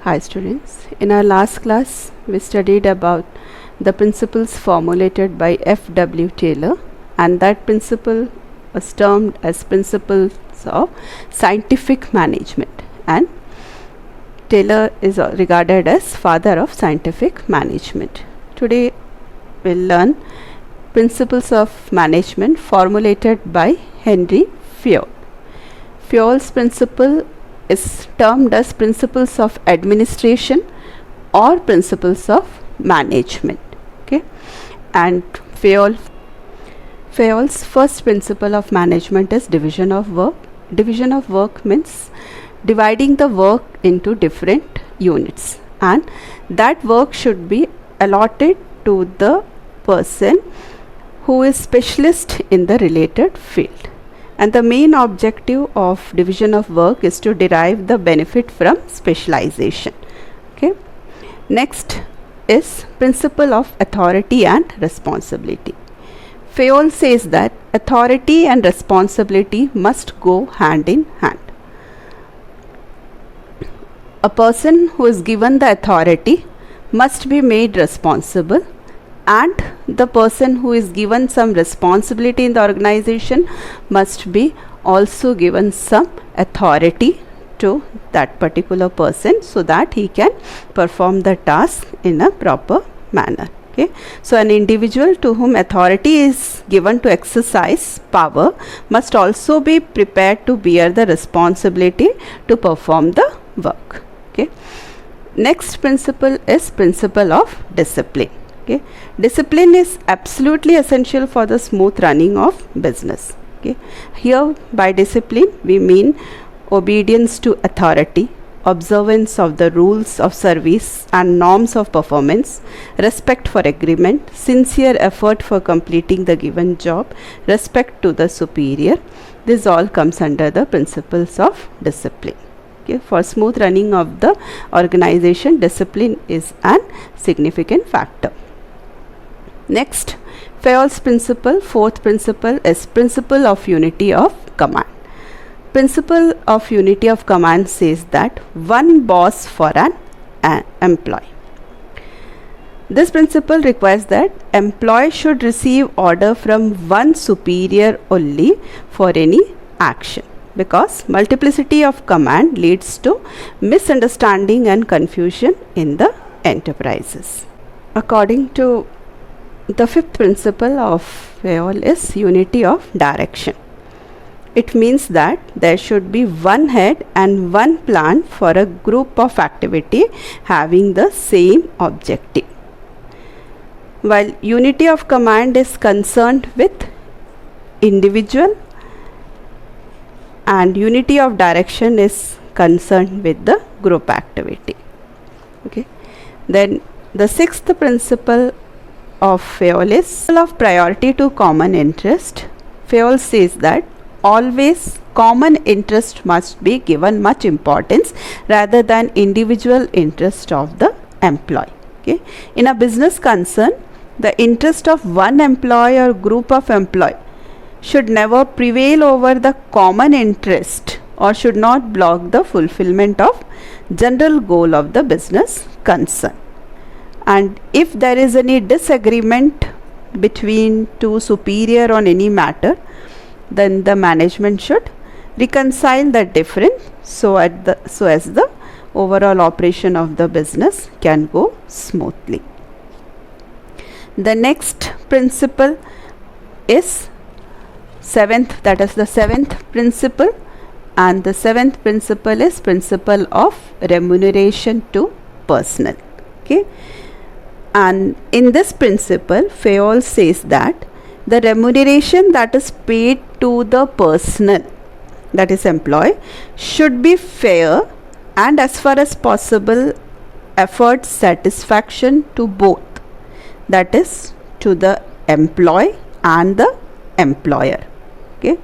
Hi students, in our last class we studied about the principles formulated by F.W. Taylor, and that principle was termed as principles of scientific management, and Taylor is regarded as father of scientific management. Today we'll learn principles of management formulated by Henry Fayol. Fayol's principle is termed as principles of administration or principles of management. Okay, and Fayol's first principle of management is division of work. Division of work means dividing the work into different units, and that work should be allotted to the person who is specialist in the related field. And the main objective of division of work is to derive the benefit from specialization. Okay. Next is principle of authority and responsibility. Fayol says that authority and responsibility must go hand in hand. A person who is given the authority must be made responsible, and the person who is given some responsibility in the organization must be also given some authority to that particular person so that he can perform the task in a proper manner. Okay. So an individual to whom authority is given to exercise power must also be prepared to bear the responsibility to perform the work. Okay. Next principle is principle of discipline. Okay. Discipline is absolutely essential for the smooth running of business. Okay. Here by discipline we mean obedience to authority, observance of the rules of service and norms of performance, respect for agreement, sincere effort for completing the given job, respect to the superior. This all comes under the principles of discipline. Okay. For smooth running of the organization, discipline is an significant factor. Next, Fayol's principle, fourth principle, is principle of unity of command. Principle of unity of command says that one boss for an employee. This principle requires that employee should receive order from one superior only for any action, because multiplicity of command leads to misunderstanding and confusion in the enterprises. According to the fifth principle of Fayol is unity of direction. It means that there should be one head and one plan for a group of activity having the same objective. While unity of command is concerned with individual, and unity of direction is concerned with the group activity. Okay. Then the sixth principle of Fayol is of priority to common interest. Fayol says that always common interest must be given much importance rather than individual interest of the employee. Okay. In a business concern, the interest of one employee or group of employees should never prevail over the common interest or should not block the fulfillment of general goal of the business concern. And if there is any disagreement between two superior on any matter, then the management should reconcile that difference so as the overall operation of the business can go smoothly. The next principle is seventh, that is the seventh principle, and the seventh principle is principle of remuneration to personnel. Okay. And in this principle, Fayol says that the remuneration that is paid to the personnel, that is employee, should be fair and as far as possible afford satisfaction to both, that is to the employee and the employer. Okay.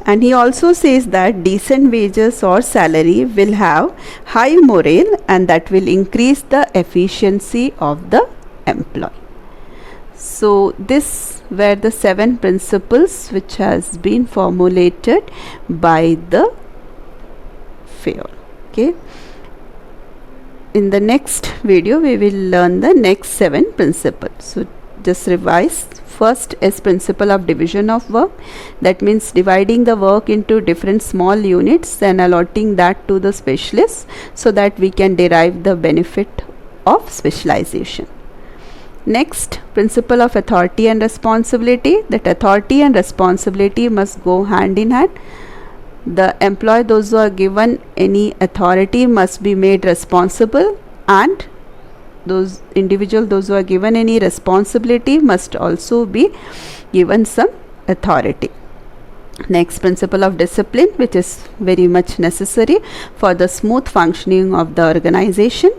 And he also says that decent wages or salary will have high morale and that will increase the efficiency of the employee. So this were the 7 principles which has been formulated by the Fayol. Okay. in the next video we will learn the next 7 principles. So just revise. First is principle of division of work. That means dividing the work into different small units and allotting that to the specialists so that we can derive the benefit of specialization. Next, principle of authority and responsibility. That authority and responsibility must go hand in hand. The employee, those who are given any authority, must be made responsible, and those those who are given any responsibility must also be given some authority. Next, principle of discipline, which is very much necessary for the smooth functioning of the organization.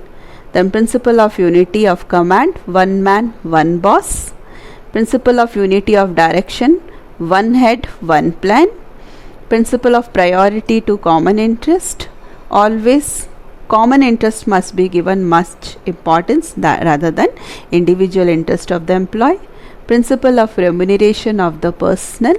Then principle of unity of command, one man, one boss. Principle of unity of direction, one head, one plan. Principle of priority to common interest. Always common interest must be given much importance rather than individual interest of the employee. Principle of remuneration of the personnel.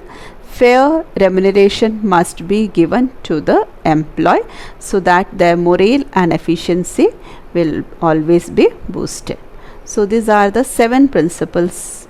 Fair remuneration must be given to the employee so that their morale and efficiency will always be boosted. So these are the 7 principles